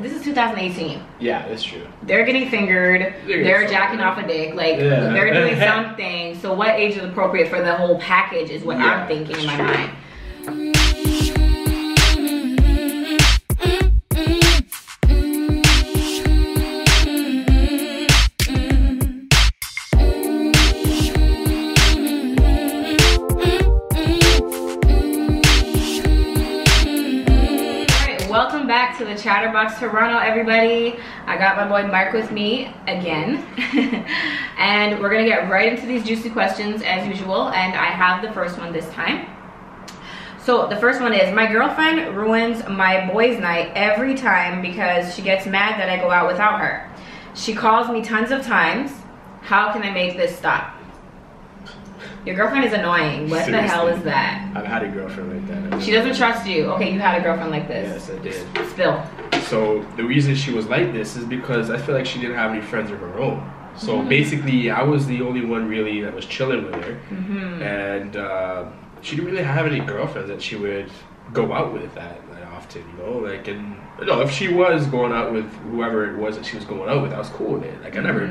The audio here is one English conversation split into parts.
This is 2018. Yeah, that's true. They're getting fingered. They're jacking off a dick. Like, they're doing something. So what age is appropriate for the whole package is what I'm thinking in my mind. Welcome back to the Chatterbox Toronto, everybody. I got my boy Mark with me again. And we're gonna get right into these juicy questions as usual. And I have the first one this time. So the first one is, my girlfriend ruins my boys' night every time because she gets mad that I go out without her. She calls me tons of times. How can I make this stop? Your girlfriend is annoying. What the hell is that? I've had a girlfriend like that. She doesn't trust you. Okay, you had a girlfriend like this. Yes, I did. Spill. So the reason she was like this is because I feel like she didn't have any friends of her own. So basically, I was the only one really that was chilling with her. And she didn't really have any girlfriends that she would go out with that often, you know? Like, and no, if she was going out with whoever it was that she was going out with, I was cool with it. Like, I never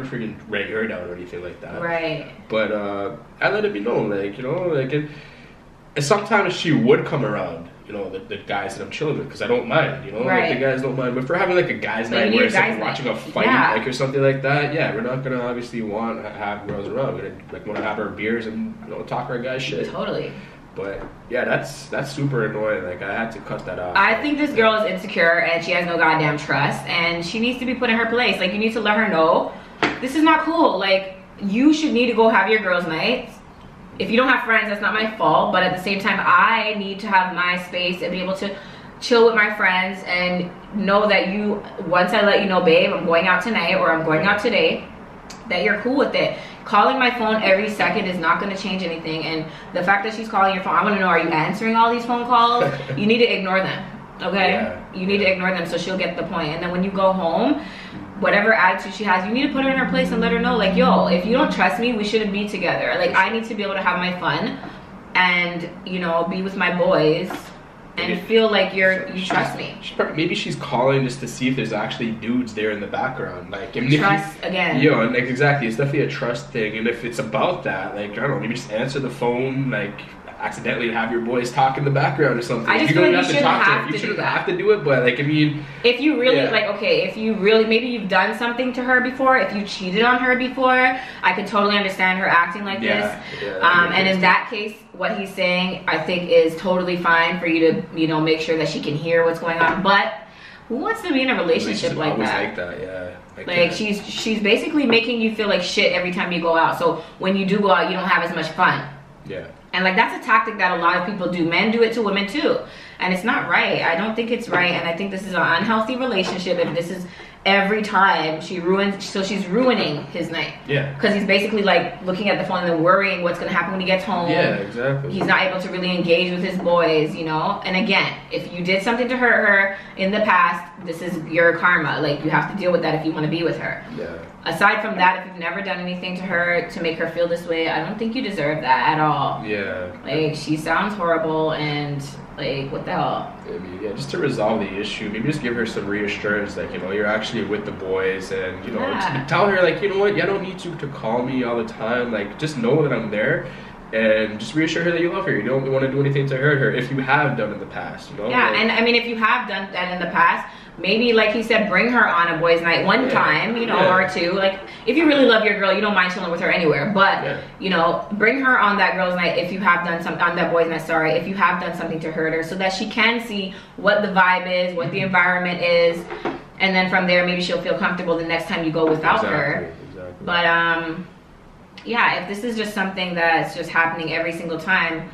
freaking rang her down or anything like that. Right. But I let it be known, like, you know, like, and sometimes she would come around, you know, the guys that I'm chilling with, because I don't mind, you know, like, the guys don't mind. But if we're having like a guys' night where it's like watching a fight, like, or something like that, yeah, we're not gonna obviously want to have girls around. We're gonna like want to have our beers and, you know, talk our guys shit. Totally. But yeah, that's super annoying. Like, I had to cut that off. I think this girl is insecure and she has no goddamn trust, and she needs to be put in her place. Like, you need to let her know this is not cool. Like, you should need to go have your girls' nights. If you don't have friends, that's not my fault. But at the same time, I need to have my space and be able to chill with my friends and know that you, once I let you know, babe, I'm going out tonight or I'm going out today, that you're cool with it. Calling my phone every second is not going to change anything. And the fact that she's calling your phone, I want to know, are you answering all these phone calls? You need to ignore them, okay? You need to ignore them so she'll get the point. And then when you go home, whatever attitude she has, you need to put her in her place and let her know, like, yo, if you don't trust me, we shouldn't be together. Like, I need to be able to have my fun and, you know, be with my boys and feel like you trust me. Maybe she's calling just to see if there's actually dudes there in the background. Like, I mean, trust again. Yeah, and like, exactly. It's definitely a trust thing. And if it's about that, like, I don't know, maybe just answer the phone, like, accidentally have your boys talk in the background or something. I just feel like you shouldn't have to do it, but like, I mean, if you really like, okay, if you really, maybe you've done something to her before, if you cheated on her before, I could totally understand her acting like this. And in that case, what he's saying, I think, is totally fine for you to, you know, make sure that she can hear what's going on. But who wants to be in a relationship like that? Like, she's basically making you feel like shit every time you go out. So when you do go out, you don't have as much fun. Yeah. And like, that's a tactic that a lot of people do. Men do it to women too. And it's not right. I don't think it's right. And I think this is an unhealthy relationship if this is every time she ruins, so she's ruining his night. Yeah. Because he's basically like looking at the phone and then worrying what's gonna happen when he gets home. Yeah, exactly. He's not able to really engage with his boys, you know? And again, if you did something to hurt her in the past, this is your karma. Like, you have to deal with that if you want to be with her. Yeah. Aside from that, if you've never done anything to her to make her feel this way, I don't think you deserve that at all. Yeah. Like, she sounds horrible, and like, what the hell? Maybe, yeah, just to resolve the issue, maybe just give her some reassurance, like, you know, you're actually with the boys, and, you know, tell her, like, you know what, you don't need to call me all the time, like, just know that I'm there, and just reassure her that you love her. You don't want to do anything to hurt her if you have done in the past, you know? Yeah, and I mean, if you have done that in the past, maybe, like he said, bring her on a boys' night one time, you know, or two. Like, if you really love your girl, you don't mind chilling with her anywhere. But, you know, bring her on that girls' night if you have done something, on that boys' night, sorry, if you have done something to hurt her, so that she can see what the vibe is, what the environment is. And then from there, maybe she'll feel comfortable the next time you go without her. Exactly. But, yeah, if this is just something that's just happening every single time,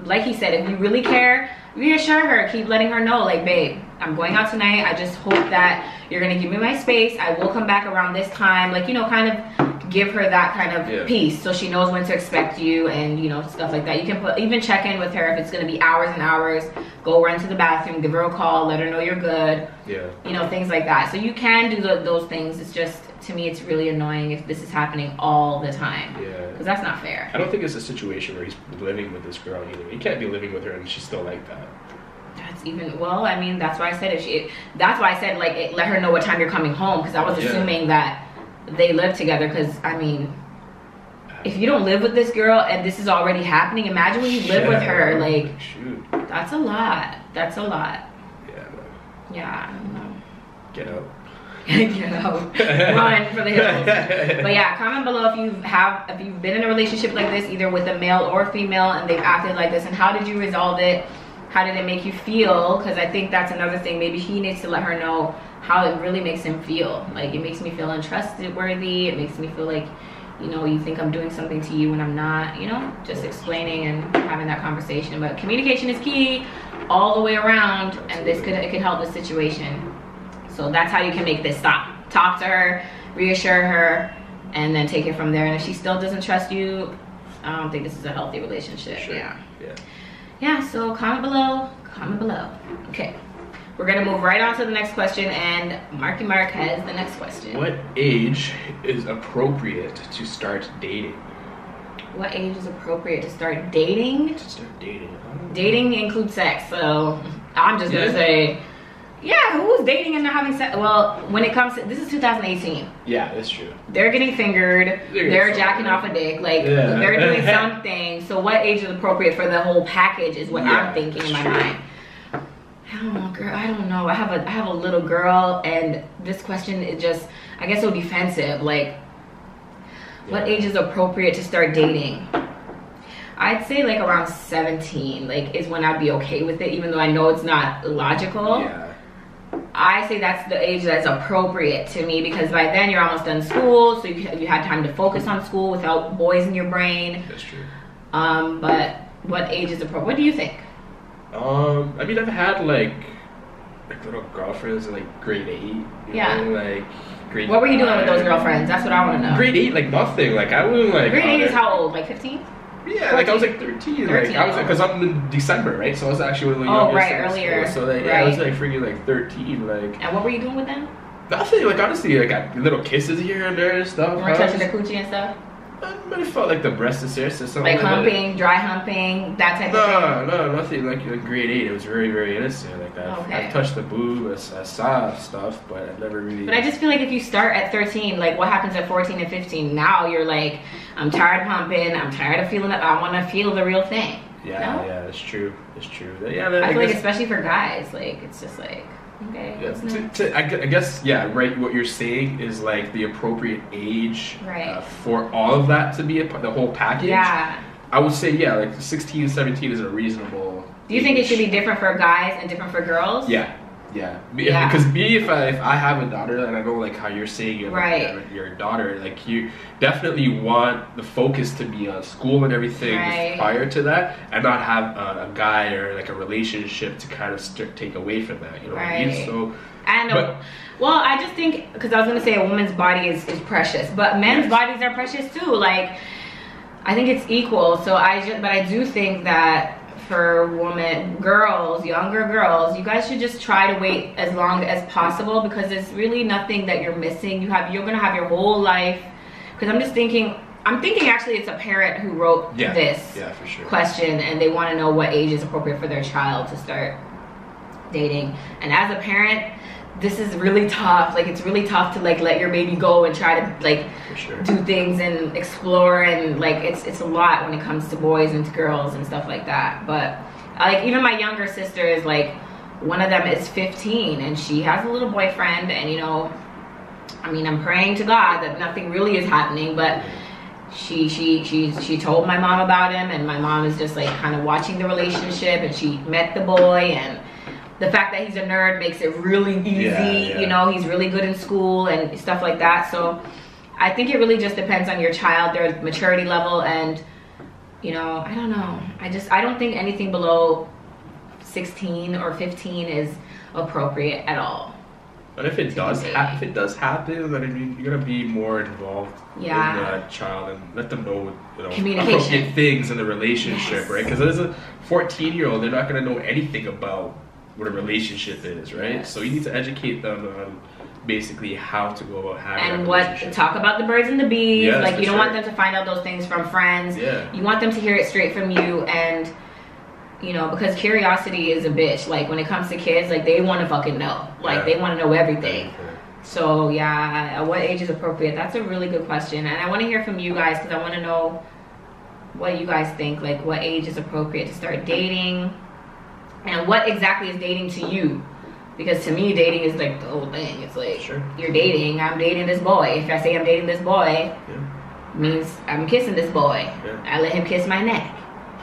like he said, if you really care, reassure her, keep letting her know, like, babe, I'm going out tonight, I just hope that you're gonna give me my space, I will come back around this time, like, you know, kind of give her that kind of peace so she knows when to expect you, and, you know, stuff like that. You can even check in with her if it's gonna be hours and hours, go run to the bathroom, give her a call, let her know you're good, you know, things like that. So you can do those things. It's just, to me, it's really annoying if this is happening all the time. Yeah. Because that's not fair. I don't think it's a situation where he's living with this girl either. He can't be living with her and she's still like that. It's even, well, I mean, that's why I said that's why I said, like, let her know what time you're coming home, because I was assuming that they live together, because, I mean, if you don't live with this girl and this is already happening, imagine when you live with her, like, shoot. That's a lot. That's a lot. Yeah, no. Yeah, I don't know. Get out. Get out. Run for the hills. But yeah, comment below if you've been in a relationship like this, either with a male or female, and they've acted like this, and how did you resolve it? How did it make you feel? Because I think that's another thing. Maybe he needs to let her know how it really makes him feel. Like, it makes me feel untrustworthy. It makes me feel like, you know, you think I'm doing something to you when I'm not, you know, just explaining and having that conversation. But communication is key all the way around, and it could help the situation. So that's how you can make this stop. Talk to her, reassure her, and then take it from there. And if she still doesn't trust you, I don't think this is a healthy relationship. Sure. Yeah, so comment below. Okay, we're gonna move right on to the next question, and Marky Mark has the next question. What age is appropriate to start dating? What age is appropriate to start dating? Dating includes sex, so I'm just gonna say, yeah, who's dating and not having sex? Well, when it comes to, this is 2018. Yeah, that's true. They're getting fingered, they're jacking off a dick, like, they're doing something. So what age is appropriate for the whole package is what I'm thinking in my mind. I don't know, girl, I don't know. I have a little girl, and this question is just, I guess, so defensive. Like, what age is appropriate to start dating? I'd say like around 17, like, is when I'd be okay with it, even though I know it's not logical. Yeah. I say that's the age that's appropriate to me, because by then you're almost done school, so you had time to focus on school without boys in your brain. That's true. But what age is appropriate? What do you think? I mean, I've had like little girlfriends in like grade 8. You know, like grade. What were you doing with those girlfriends? That's what I want to know. Grade 8, like nothing. Like I wasn't like. Grade 8 is how old? Like 15? Yeah, 14? Like I was like 13. Like I was, because I'm in December, right? So I was actually one of the youngest. Earlier. So like, I was like freaking like 13, like. And what were you doing with them? Nothing. Like honestly, like got little kisses here and there and stuff. You were touching the coochie and stuff. I might have felt like the breast is there, so something like humping, dry humping, that type of thing. No, nothing. Like in grade 8, it was very, very innocent. Like I've touched the boob, I saw stuff, but I never really. But I just feel like if you start at 13, like what happens at 14 and 15? Now you're like, I'm tired of humping. I'm tired of feeling it. I want to feel the real thing. Yeah, no? yeah, it's true. It's true. Yeah, I feel like especially for guys, like it's just like. Okay, I guess, yeah, right, what you're saying is like the appropriate age for all of that to be the whole package. Yeah. I would say, yeah, like 16, 17 is a reasonable Do you think it should be different for guys and different for girls? Yeah. Because if I have a daughter, and I know like how you're saying your daughter, like you definitely want the focus to be on school and everything prior to that, and not have a guy or like a relationship to kind of take away from that. You know what I mean? So. Well, I just think, because I was gonna say a woman's body is precious, but men's bodies are precious too. Like, I think it's equal. So but I do think that. For younger girls, you guys should just try to wait as long as possible, because there's really nothing that you're missing. You're gonna have your whole life. Because I'm thinking actually it's a parent who wrote this for sure. question, and they want to know what age is appropriate for their child to start dating. And as a parent, this is really tough. Like, it's really tough to like let your baby go and try to like do things and explore, and like it's a lot when it comes to boys and to girls and stuff like that. But like, even my younger sister is like, one of them is 15 and she has a little boyfriend, and you know, I mean, I'm praying to God that nothing really is happening, but she told my mom about him, and my mom is just like kind of watching the relationship, and she met the boy, and the fact that he's a nerd makes it really easy. You know, he's really good in school and stuff like that. So I think it really just depends on your child, their maturity level, and you know, I don't know. I don't think anything below 16 or 15 is appropriate at all. But if it does happen, then I mean, you're gonna be more involved in the child and let them know, you know, appropriate things in the relationship, right? Because as a 14-year-old, they're not gonna know anything about what a relationship is, right? So you need to educate them on basically how to go about having a relationship. And talk about the birds and the bees. Like, you don't want them to find out those things from friends. You want them to hear it straight from you, and you know, because curiosity is a bitch. Like when it comes to kids, like they want to fucking know. Like they want to know everything. So yeah, what age is appropriate? That's a really good question, and I want to hear from you guys because I want to know what you guys think. Like what age is appropriate to start dating, and what exactly is dating to you? Because to me, dating is like the whole thing. It's like you're dating. I'm dating this boy. If I say I'm dating this boy, means I'm kissing this boy. I let him kiss my neck.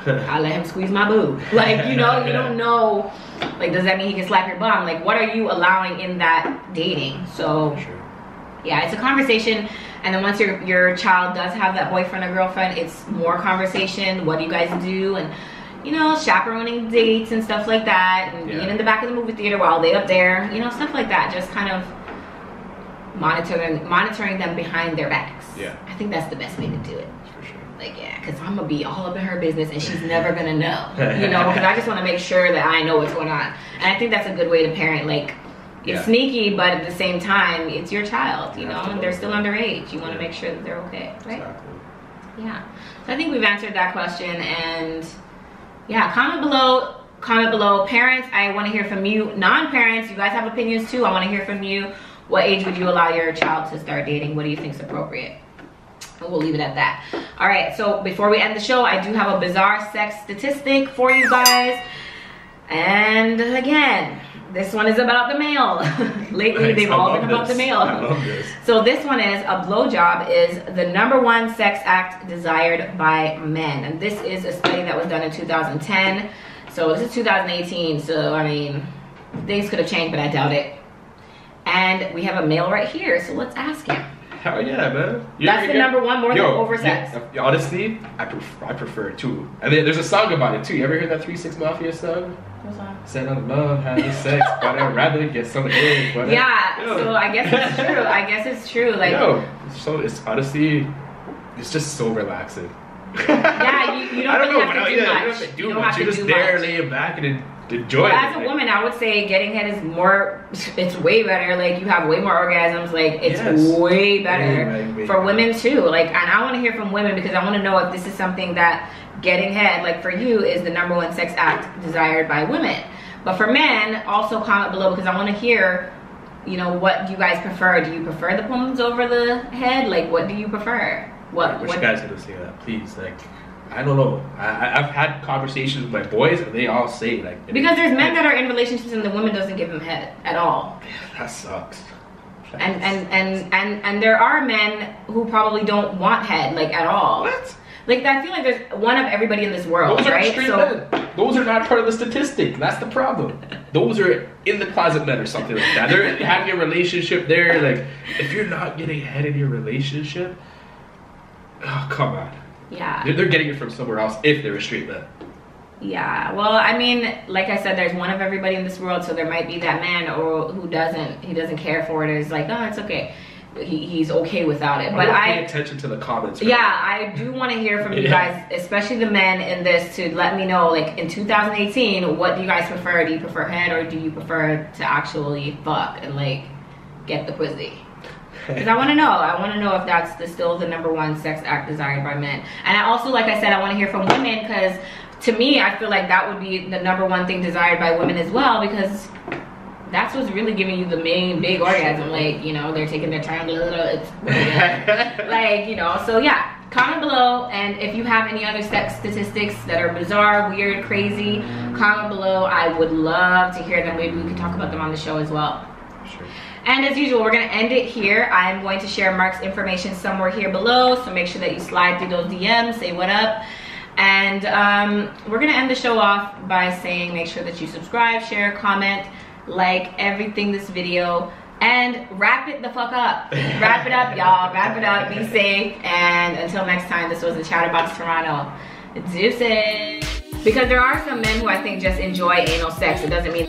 I let him squeeze my boob. Like, you know, you don't know. Like, does that mean he can slap your bum? Like, what are you allowing in that dating? So, yeah, it's a conversation. And then once your child does have that boyfriend or girlfriend, it's more conversation. What do you guys do? And, you know, chaperoning dates and stuff like that. And being in the back of the movie theater while they up there. You know, stuff like that. Just kind of monitoring them behind their backs. Yeah. I think that's the best way to do it. For sure. Like, yeah, because I'm going to be all up in her business and she's never going to know. You know, because I just want to make sure that I know what's going on. And I think that's a good way to parent. Like, it's sneaky, but at the same time, it's your child, you know, and they're still underage. You want to make sure that they're okay, right? Exactly. Yeah. So I think we've answered that question. And, yeah, comment below. Comment below. Parents, I want to hear from you. Non-parents, you guys have opinions too. I want to hear from you. What age would you allow your child to start dating? What do you think is appropriate? And we'll leave it at that. All right, so before we end the show, I do have a bizarre sex statistic for you guys. And again, this one is about the male. Lately, they've all been about the male. I love this. So this one is, a blowjob is the #1 sex act desired by men. And this is a study that was done in 2010. So this is 2018, so I mean, things could have changed, but I doubt it. And we have a male right here, so let's ask him. Hell yeah, man. That's the #1 more than oversex. Yeah, honestly, I prefer it too. And then there's a song about it too. You ever heard that 3 6 Mafia song? What song? Said I love having sex, but I'd rather get some egg. Yeah, so I guess it's true. I guess it's true. Like, so it's honestly, it's just so relaxing. Yeah, you don't really have to do much. You don't have to do much. You're just there laying back and enjoying it. As a woman, I would say getting head is more, it's way better. Like, you have way more orgasms. Like, it's way better for women too. Like, and I want to hear from women because I want to know if this is something that getting head, like for you, is the #1 sex act desired by women. But for men, also comment below because I want to hear, you know, what you guys prefer. Do you prefer the palms over the head? Like, what do you prefer? What you guys gonna say that, please? Like, I don't know. I've had conversations with my boys, and they all say like, because there's men that are in relationships and the woman doesn't give them head at all. That sucks. And there are men who probably don't want head like at all. What? Like, I feel like there's one of everybody in this world, right? Men. Those are not part of the statistic. That's the problem. Those are in the closet men or something like that. They're having a relationship there. Like, if you're not getting head in your relationship, oh, come on. Yeah. They're getting it from somewhere else if they're a straight man. Yeah. Well, I mean, like I said, there's one of everybody in this world, so there might be that man or who doesn't care for it. It's like, oh, it's okay. He's okay without it. But I pay attention to the comments. Yeah, I do want to hear from you guys, especially the men in this, to let me know, like, in 2018, what do you guys prefer? Do you prefer head or do you prefer to actually fuck and like get the pussy? Because I want to know. I want to know if that's still the #1 sex act desired by men. And I also, like I said, I want to hear from women because to me, I feel like that would be the #1 thing desired by women as well, because that's what's really giving you the main big orgasm. Like, you know, they're taking their time, it's like, you know. So yeah, comment below, and if you have any other sex statistics that are bizarre, weird, crazy, comment below. I would love to hear them. Maybe we can talk about them on the show as well. Sure. And as usual, we're gonna end it here. I'm going to share Mark's information somewhere here below, so make sure that you slide through those DMs, say what up. And we're gonna end the show off by saying make sure that you subscribe, share, comment, like everything this video, and wrap it the fuck up. Wrap it up, y'all. Wrap it up. Be safe. And until next time, this was the Chatterbox Toronto. Deuces. Because there are some men who I think just enjoy anal sex. It doesn't mean